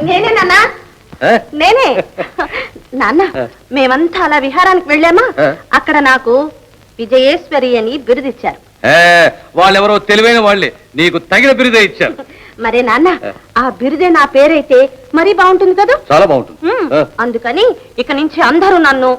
నేనే నాన్న, నేనే నాన్న. మేమంతా అలా విహారానికి వెళ్ళామా, అక్కడ నాకు విజయేశ్వరి అని బిరుదిచ్చారు. వాళ్ళెవరో తెలివైన వాళ్ళే నీకు తగిన బిరుదే ఇచ్చారు. మరే నాన్న, ఆ బిరుదే నా పేరైతే మరీ బాగుంటుంది కదా. చాలా బాగుంటుంది. అందుకని ఇక నుంచి అందరూ నన్ను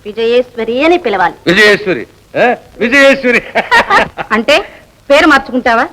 విజయేశ్వరి అని పిలవాలి. విజయేశ్వరి, విజయేశ్వరి అంటే పేరు మార్చుకుంటావా?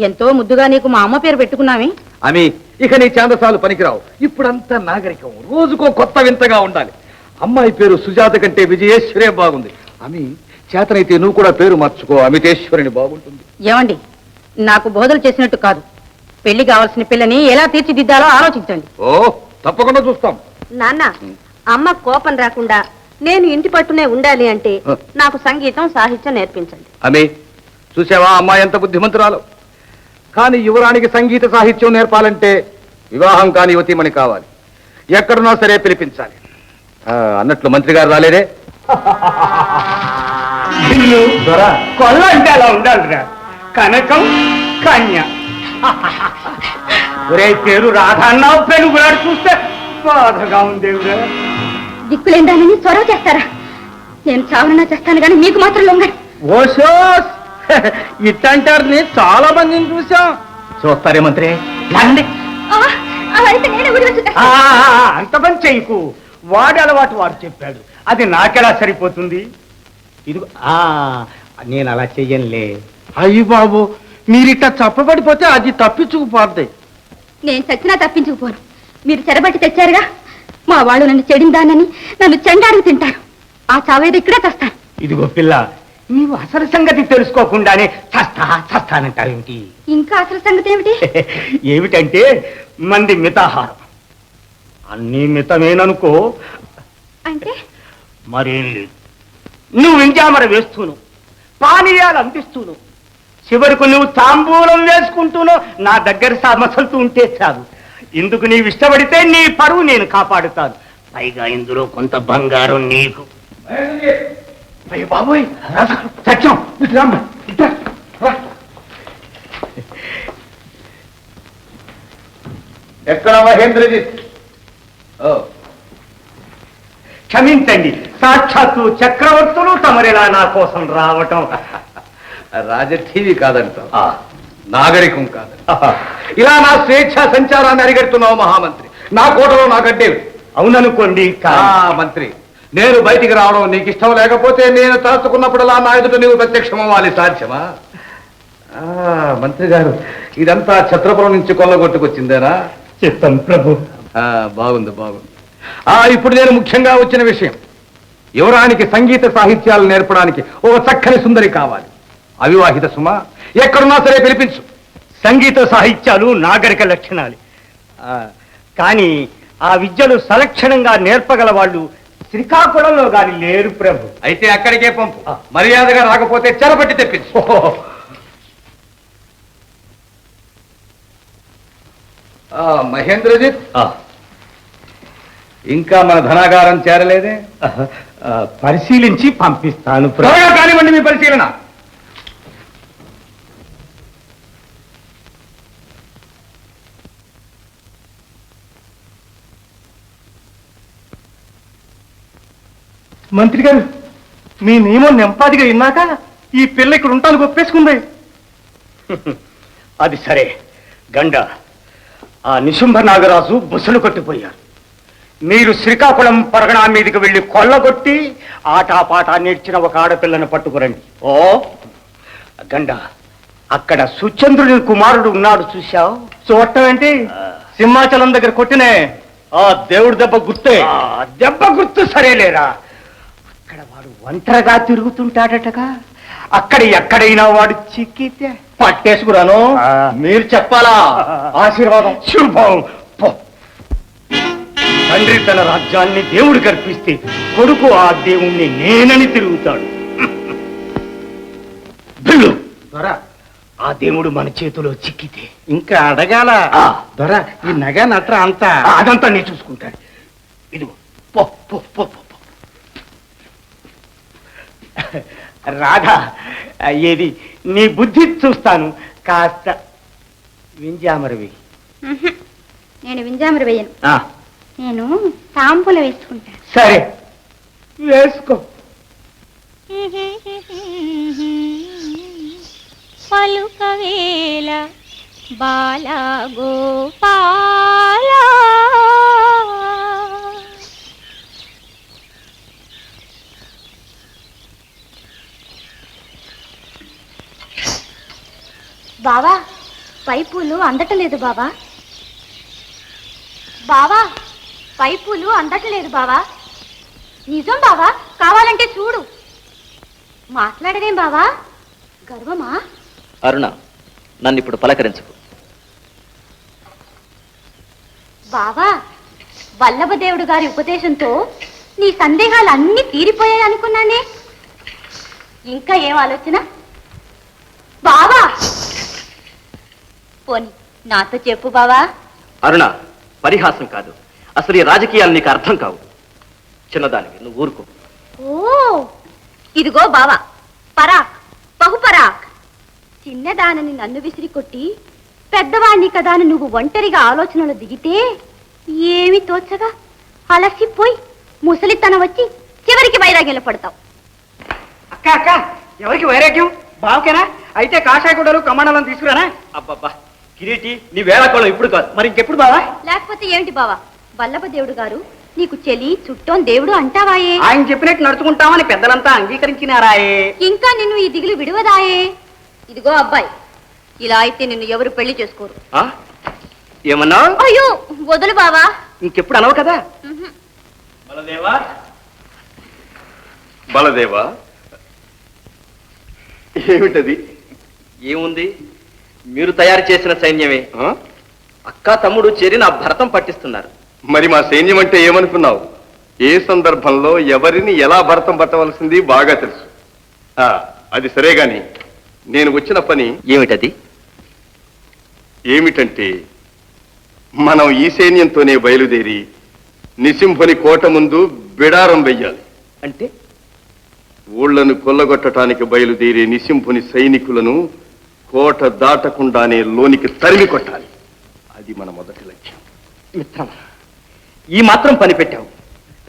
ఎంతో ముద్దుగా నీకు మా అమ్మ పేరు పెట్టుకున్నామే. అమి, ఇక నీ ఛాందసాలు పనికిరావు. ఇప్పుడంతా నాగరికం, రోజుకో కొత్త వింతగా ఉండాలి. అమ్మాయి పేరు సుజాత కంటే విజయేశ్వరే బాగుంది. అమి, చేతనైతే నువ్వు కూడా పేరు మార్చుకో, అమితేశ్వరిని. బాగుంటుంది. ఏమండి, నాకు బోధలు చేసినట్టు కాదు. పెళ్లి కావాల్సిన పిల్లని ఎలా తీర్చిదిద్దాలో ఆలోచించండి. ఓ, తప్పకుండా చూస్తాం. నాన్న, అమ్మ కోపం రాకుండా నేను ఇంటి పట్టునే ఉండాలి అంటే నాకు సంగీతం సాహిత్యం నేర్పించండి. అమి, చూసావా అమ్మాయి ఎంత బుద్ధిమంతురాలు. కానీ యువరానికి సంగీత సాహిత్యం నేర్పాలంటే వివాహం కాని యువతీమణి కావాలి. ఎక్కడున్నా సరే పిలిపించాలి. అన్నట్లు మంత్రి గారు రాలేదే. కొల్ల అంటే అలా ఉండాలిరా. కనకం కన్య. ఒరే పేరు రాధన్నావు, పెనుగులాడు చూస్తే బాధగా ఉందేవురా. దిక్కులేందానని చొరవ చేస్తారా? నేను చావనన్నా చేస్తాను కానీ మీకు మాత్రం లొంగడు. ఓషో, ఇట్టంటారు చాలా మందిని చూసాం. చూస్తారే మంత్రి, అంత పని చెయ్యకు. వాడి అలవాటు వాడు చెప్పాడు, అది నాకెలా సరిపోతుంది? ఇదిగో నేను అలా చెయ్యనులే. అయ్యి బాబు, మీరిట్లా చప్పబడిపోతే అది తప్పించుకుపోద్ది. నేను చచ్చినా తప్పించుకుపోను. మీరు చెరబట్టి తెచ్చారుగా, మా వాళ్ళు నన్ను చెడిందానని నన్ను చెండాడుకు తింటారు. ఆ చావేది ఇక్కడే తెస్తాను. ఇదిగో పిల్ల, నీవు అసలు సంగతి తెలుసుకోకుండానే చస్తానంటావేమిటి? ఇంకా అసలు సంగతి ఏమిటి? ఏమిటంటే మంది మితాహారం. అన్నీ మితమేననుకో. అంటే మరేం లేదు. నువ్వు వింజామర వేస్తూను, పానీయాలు అందిస్తూను, చివరకు నువ్వు తాంబూలం వేసుకుంటూనో నా దగ్గర సమస్యలతో ఉంటే చాలు. ఇందుకు నీవు ఇష్టపడితే నీ పరువు నేను కాపాడుతాను. పైగా ఇందులో కొంత బంగారం నీకు. అయ్యో బాబోయ్, సత్యం ఎక్కడ మహేంద్రజిత్? క్షమించండి, సాక్షాత్తు చక్రవర్తులు తమరిలా నా కోసం రావటం. రాజఠీవి కాదంట, నాగరికం కాదంట. ఇలా నా స్వేచ్ఛ సంచారాన్ని అరిగడుతున్నావు మహామంత్రి. నా కోటలో నాకంటేవి. అవుననుకోండి మంత్రి, నేను బయటికి రావడం నీకు ఇష్టం లేకపోతే నేను తలుచుకున్నప్పుడల్లా నా ఎదుట నీవు ప్రత్యక్షమవ్వాలి. సాధ్యమా? మంత్రి గారు, ఇదంతా ఛత్రపురం నుంచి కొల్లగొట్టుకొచ్చిందేనా? చిత్తం ప్రభు. బాగుంది, బాగుంది. ఇప్పుడు నేను ముఖ్యంగా వచ్చిన విషయం, యువరానికి సంగీత సాహిత్యాలు నేర్పడానికి ఒక చక్కని సుందరి కావాలి. అవివాహిత సుమ, ఎక్కడున్నా సరే పిలిపించు. సంగీత సాహిత్యాలు నాగరిక లక్షణాలు. కానీ ఆ విద్యలు సలక్షణంగా నేర్పగల వాళ్ళు శ్రీకాకుళంలో గాని లేరు ప్రభు. అయితే అక్కడికే పంపు. మర్యాదగా రాకపోతే చెరపట్టి తెప్పించు. మహేంద్రజిత్, ఇంకా మన ధనాగారం చేరలేదే? పరిశీలించి పంపిస్తాను. కానివ్వండి మీ పరిశీలన. మంత్రి గారు, మీ నియమం నెంపాదిగా విన్నాక ఈ పిల్ల ఇక్కడ ఉంటాను ఒప్పేసుకుంది. అది సరే గండ, ఆ నిశుంభ నాగరాజు బుసలు కొట్టిపోయారు. మీరు శ్రీకాకుళం పరగణా మీదకి వెళ్ళి కొల్లగొట్టి ఆటాపాట నేర్చిన ఒక ఆడపిల్లను పట్టుకురండి. ఓ గండ, అక్కడ సుచంద్రుని కుమారుడు ఉన్నాడు, చూశావు? చూడటం ఏంటి? సింహాచలం దగ్గర కొట్టినే ఆ దేవుడి దెబ్బ గుర్తే. దెబ్బ గుర్తు సరేలేరా. అక్కడ వాడు ఒంటరిగా తిరుగుతుంటాడటగా. అక్కడ ఎక్కడైనా వాడు చిక్కితే పట్టేసుకురాను. మీరు చెప్పాలా? ఆశీర్వాదం. శుభం. తండ్రి తన రాజ్యాన్ని దేవుడు కల్పిస్తే కొడుకు ఆ దేవుణ్ణి నేనని తిరుగుతాడు. ఆ దేవుడు మన చేతిలో చిక్కితే ఇంకా అడగాల దొర, ఈ నగ నట్ర అంతా అదంతా నేను చూసుకుంటాడు. ఇదిగో పో పో పో పో. రాధా, ఏది నీ బుద్ధి చూస్తాను. కాస్త వింజామరవి. నేను వింజామర వేయను. ఆ, నేను తాంపుల వేసుకుంటాను. సరే వేసుకో. పలుకవేల బాలా గోపాల బావా పైపులు అందటలేదు బావా. బావా పైపులు అందటలేదు బావా. నిజం బావా, కావాలంటే చూడు. మాట్లాడదేం బావా, గర్వమా? అరుణ, నన్ను ఇప్పుడు పలకరించుకు. బావా, వల్లభదేవుడు గారి ఉపదేశంతో నీ సందేహాలు అన్నీ తీరిపోయాయి అనుకున్నానే. ఇంకా ఏం ఆలోచన బావా? పోనీ నాతో చెప్పు బావా. అరుణ, పరిహాసం కాదు, అసలు ఈ రాజకీయాలు నీకు అర్థం కావు. చిన్నదానికి నువ్వు ఊరుకో. ఓ ఇదిగో బావా, పరాక్ బహుపరాక్. చిన్నదానని నన్ను విసిరి కొట్టి పెద్దవాణ్ణి కదా అని నువ్వు ఒంటరిగా ఆలోచనలు దిగితే ఏమి తోచగా అలసిపోయి ముసలితనం వచ్చి చివరికి వైరాగ్యంలో పడతావు. అక్క అక్క, ఎవరికి వైరాగ్యం? బావకేనా? అయితే కాషాయ గుడ్డలు కమండలం తీసుకురానా? అబ్బబ్బా కిరీటి, నీ వేళాకోళం ఇప్పుడు కాదు, మరి ఇంకెప్పుడు బావా? లేకపోతే ఏమిటి బావా, వల్లభదేవుడు గారు నీకు చెలి చుట్టం దేవుడు అంటావాయే. ఆయన చెప్పినట్టు నడుచుకుంటామని పెద్దలంతా అంగీకరించినారాయే. ఇంకా నిన్ను ఈ దిగులు విడువదాయే. ఇదిగో అబ్బాయి, ఇలా అయితే నిన్ను ఎవరు పెళ్లి చేసుకోరు. ఏమన్నావు? అయ్యో వదులు బావా. ఇంకెప్పుడు అనవు కదా. బలదేవా, బలదేవా, ఏమిటది? ఏముంది, మీరు తయారు చేసిన సైన్యమే. అక్క తమ్ముడు చేరి నా భరతం పట్టిస్తున్నారు. మరి మా సైన్యం అంటే ఏమనుకున్నావు? ఏ సందర్భంలో ఎవరిని ఎలా భరతం పట్టవలసింది బాగా తెలుసు. అది సరే గాని నేను వచ్చిన పని ఏమిటది? ఏమిటంటే మనం ఈ సైన్యంతోనే బయలుదేరి నిసింహుని కోట ముందు బిడారం వెయ్యాలి. అంటే ఊళ్లను కొల్లగొట్టడానికి బయలుదేరే నిసింహుని సైనికులను కోట దాటకుండానే లోనికి తరిమి కొట్టాలి. అది మన మొదటి లక్ష్యం. మిత్రమా, ఈ మాత్రం పని పెట్టావు.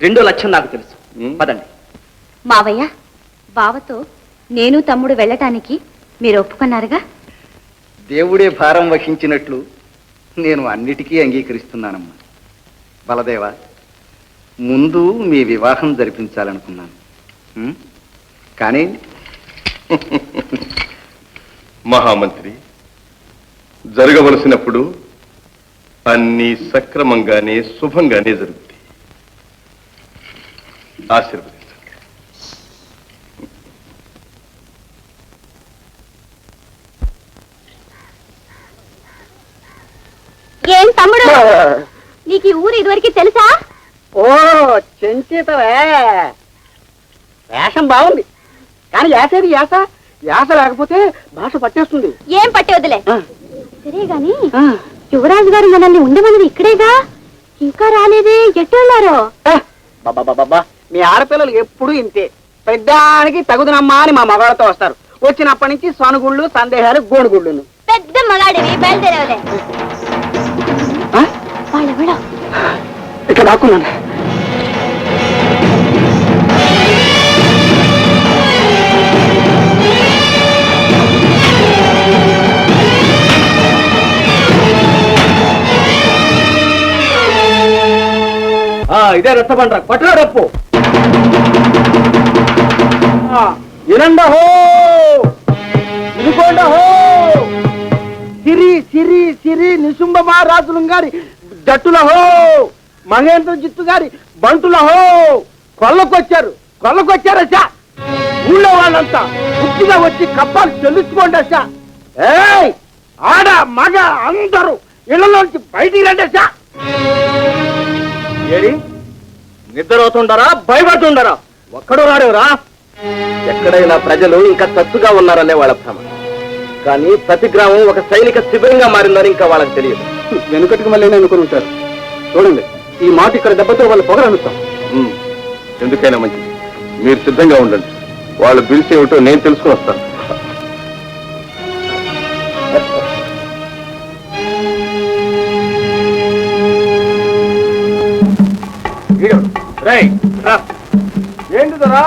రెండో లక్ష్యం నాకు తెలుసు. పదండి. మావయ్య, బావతో నేను తమ్ముడు వెళ్ళటానికి మీరు ఒప్పుకున్నారుగా? దేవుడే భారం వహించినట్లు నేను అన్నిటికీ అంగీకరిస్తున్నానమ్మా. బలదేవ, ముందు మీ వివాహం జరిపించాలనుకున్నాను, కానీ మహామంత్రి, జరగవలసినప్పుడు అన్ని సక్రమంగానే శుభంగానే జరుగుతాయి. ఆశీర్వదించండి. ఏం తమ్ముడు, నీకు ఈ ఊరు ఇదివరకు తెలుసా? ఓ చెంచితవే, వేషం బాగుంది, కానీ యాసేది యాస. యాస లేకపోతే భాష పట్టేస్తుంది. ఏం పట్టే వదిలే. సరే గాని యువరాజు గారు మనల్ని ఉండమన్నది ఇక్కడేగా, ఇంకా రాలేదే, ఎటు వెళ్ళారో? బాబా, మీ ఆడపిల్లలు ఎప్పుడు ఇంతే. పెద్దానికి తగుదనమ్మా అని మా మగాళ్ళతో వస్తారు. వచ్చినప్పటి నుంచి సనుగుళ్ళు, సందేహాలు, గోనుగుళ్ళు. పెద్ద మగాడివి, బయలుదేరవలే. వాళ్ళెవడో ఇక్కడ దాక్కున్నాను. ఇదే రచ్చబండ్ర, పట్టులో రప్పు. వినండహో, వినుకోండహో. సిరి సిరి సిరి నిశుంభ మహారాజులు గారి జట్టులహో, మహేంద్ర జిత్తు గారి బంటులహో, కొల్లకొచ్చారసా. ఊళ్ళో వాళ్ళంతా పుట్టిగా వచ్చి కప్పాలు చెల్లించుకోండి అసా. ఏయ్, ఆడ మగ అందరూ ఇళ్లలోంచి బయటికి రండి అసా. ఏడి నిద్రవుతుండరా, భయపడుతుండరా? ఒక్కడు రాడేవరా? ఎక్కడైనా ప్రజలు ఇంకా తత్తుగా ఉన్నారనే వాళ్ళ భ్రమ, కానీ ప్రతి గ్రామం ఒక సైనిక శిబిరంగా మారిందని ఇంకా వాళ్ళకి తెలియదు. వెనుకటికి మళ్ళీ అనుకుని ఉంటారు. చూడండి, ఈ మాట ఇక్కడ దెబ్బతో వాళ్ళు పొగరనుతాం. ఎందుకైనా మంచిది, మీరు సిద్ధంగా ఉండండి. వాళ్ళు పిలిచేమిటో నేను తెలుసుకుని వస్తాను. రేయ్, రా. ఏంటి దొరా